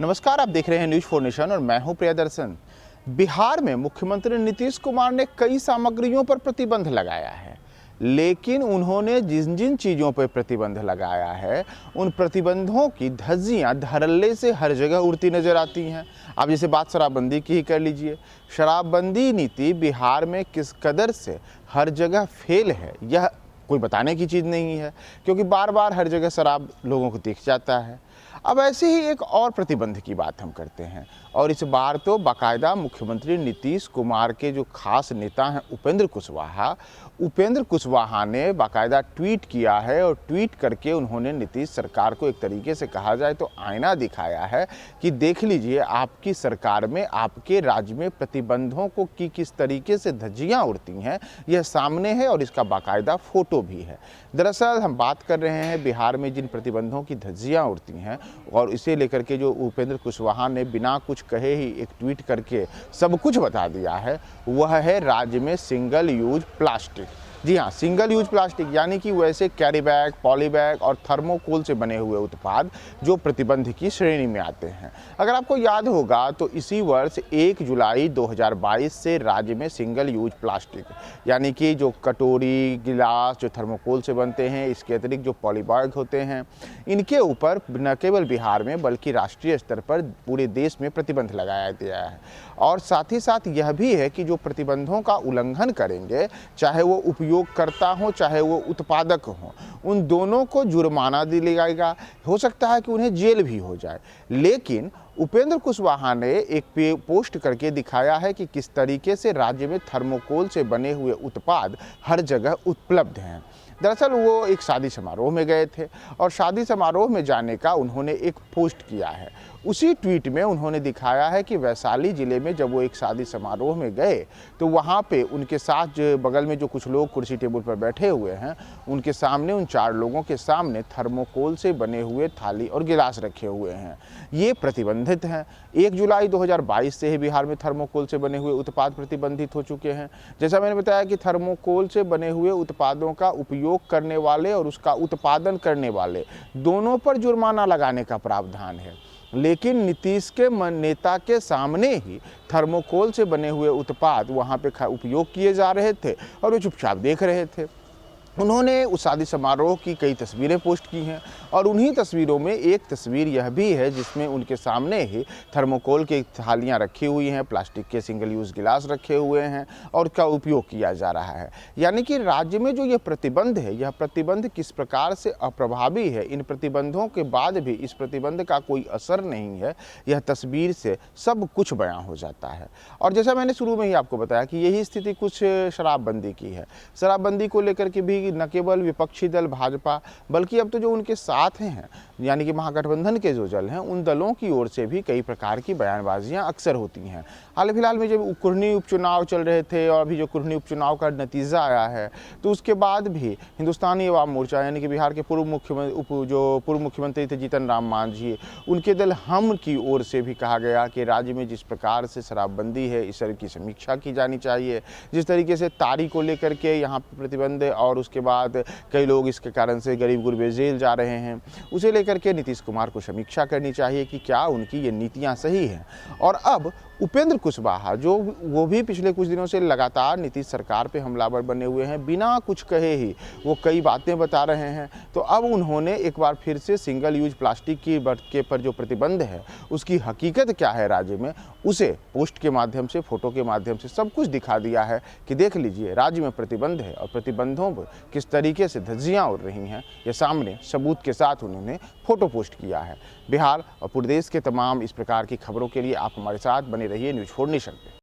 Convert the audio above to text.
नमस्कार, आप देख रहे हैं न्यूज 4 नेशन और मैं हूं प्रियदर्शन। बिहार में मुख्यमंत्री नीतीश कुमार ने कई सामग्रियों पर प्रतिबंध लगाया है, लेकिन उन्होंने जिन जिन चीज़ों पर प्रतिबंध लगाया है उन प्रतिबंधों की धज्जियां धड़ल्ले से हर जगह उड़ती नजर आती हैं। अब जैसे बात शराबबंदी की ही कर लीजिए। शराबबंदी नीति बिहार में किस कदर से हर जगह फेल है यह कोई बताने की चीज़ नहीं है, क्योंकि बार बार हर जगह शराब लोगों को दिख जाता है। अब ऐसे ही एक और प्रतिबंध की बात हम करते हैं, और इस बार तो बाकायदा मुख्यमंत्री नीतीश कुमार के जो खास नेता हैं उपेंद्र कुशवाहा ने बाकायदा ट्वीट किया है, और ट्वीट करके उन्होंने नीतीश सरकार को एक तरीके से कहा जाए तो आईना दिखाया है कि देख लीजिए आपकी सरकार में, आपके राज्य में प्रतिबंधों को की किस तरीके से धज्जियां उड़ती हैं, यह सामने है और इसका बाकायदा फोटो भी है। दरअसल हम बात कर रहे हैं बिहार में जिन प्रतिबंधों की धज्जियां उड़ती हैं, और इसे लेकर के जो उपेंद्र कुशवाहा ने बिना कुछ कहे ही एक ट्वीट करके सब कुछ बता दिया है, वह है राज्य में सिंगल यूज प्लास्टिक। जी हाँ, सिंगल यूज प्लास्टिक यानी कि वैसे कैरी बैग, पॉली बैग और थर्मोकोल से बने हुए उत्पाद जो प्रतिबंध की श्रेणी में आते हैं। अगर आपको याद होगा तो इसी वर्ष 1 जुलाई 2022 से राज्य में सिंगल यूज प्लास्टिक यानी कि जो कटोरी, गिलास जो थर्मोकोल से बनते हैं, इसके अतिरिक्त जो पॉली बैग होते हैं, इनके ऊपर न केवल बिहार में बल्कि राष्ट्रीय स्तर पर पूरे देश में प्रतिबंध लगाया गया है। और साथ ही साथ यह भी है कि जो प्रतिबंधों का उल्लंघन करेंगे, चाहे वो उपयोगकर्ता हो चाहे वो उत्पादक हो, उन दोनों को जुर्माना दिया जाएगा। हो सकता है कि उन्हें जेल भी हो जाए। लेकिन उपेंद्र कुशवाहा ने एक पोस्ट करके दिखाया है कि किस तरीके से राज्य में थर्मोकोल से बने हुए उत्पाद हर जगह उपलब्ध हैं। दरअसल वो एक शादी समारोह में गए थे, और शादी समारोह में जाने का उन्होंने एक पोस्ट किया है। उसी ट्वीट में उन्होंने दिखाया है कि वैशाली ज़िले में जब वो एक शादी समारोह में गए तो वहाँ पे उनके साथ जो बगल में जो कुछ लोग कुर्सी टेबल पर बैठे हुए हैं, उनके सामने उन 4 लोगों के सामने थर्मोकोल से बने हुए थाली और गिलास रखे हुए हैं। ये प्रतिबंधित हैं। 1 जुलाई 2022 से ही बिहार में थर्मोकोल से बने हुए उत्पाद प्रतिबंधित हो चुके हैं। जैसा मैंने बताया कि थर्मोकोल से बने हुए उत्पादों का उपयोग करने वाले और उसका उत्पादन करने वाले दोनों पर जुर्माना लगाने का प्रावधान है। लेकिन नीतीश के नेता के सामने ही थर्मोकोल से बने हुए उत्पाद वहाँ पे उपयोग किए जा रहे थे और वे चुपचाप देख रहे थे। उन्होंने उस शादी समारोह की कई तस्वीरें पोस्ट की हैं, और उन्हीं तस्वीरों में एक तस्वीर यह भी है जिसमें उनके सामने ही थर्मोकोल की थालियां रखी हुई हैं, प्लास्टिक के सिंगल यूज़ गिलास रखे हुए हैं और उसका उपयोग किया जा रहा है। यानी कि राज्य में जो ये प्रतिबंध है, यह प्रतिबंध किस प्रकार से अप्रभावी है, इन प्रतिबंधों के बाद भी इस प्रतिबंध का कोई असर नहीं है, यह तस्वीर से सब कुछ बयां हो जाता है। और जैसा मैंने शुरू में ही आपको बताया कि यही स्थिति कुछ शराबबंदी की है। शराबबंदी को लेकर के भी न केवल विपक्षी दल भाजपा बल्कि अब तो जो उनके साथ हैं यानी कि महागठबंधन के जो दल हैं, उन दलों की ओर से भी कई प्रकार की बयानबाजियां अक्सर होती हैं। हाल फिलहाल में जब कुर्नी उपचुनाव चल रहे थे और अभी जो कुर्नी उपचुनाव का नतीजा आया है, तो उसके बाद भी हिंदुस्तानी अवाम मोर्चा यानी कि बिहार के पूर्व मुख्यमंत्री थे जीतन राम मांझी, उनके दल हम की ओर से भी कहा गया कि राज्य में जिस प्रकार से शराबबंदी है इस की समीक्षा की जानी चाहिए। जिस तरीके से तारी को लेकर के यहाँ पर प्रतिबंध और उसके बाद कई लोग इसके कारण से गरीब गुरबे जेल जा रहे हैं, उसे लेकर के नीतीश कुमार को समीक्षा करनी चाहिए कि क्या उनकी ये नीतियां सही हैं। और अब उपेंद्र कुशवाहा जो वो भी पिछले कुछ दिनों से लगातार नीतीश सरकार पे हमलावर बने हुए हैं, बिना कुछ कहे ही वो कई बातें बता रहे हैं, तो अब उन्होंने एक बार फिर से सिंगल यूज प्लास्टिक के पर जो प्रतिबंध है उसकी हकीकत क्या है राज्य में, उसे पोस्ट के माध्यम से, फोटो के माध्यम से सब कुछ दिखा दिया है कि देख लीजिए राज्य में प्रतिबंध है और प्रतिबंधों पर किस तरीके से धज्जियां उड़ रही हैं, ये सामने सबूत के साथ उन्होंने फोटो पोस्ट किया है। बिहार और पूरे देश के तमाम इस प्रकार की खबरों के लिए आप हमारे साथ बने रहिए न्यूज 4 नेशन पे।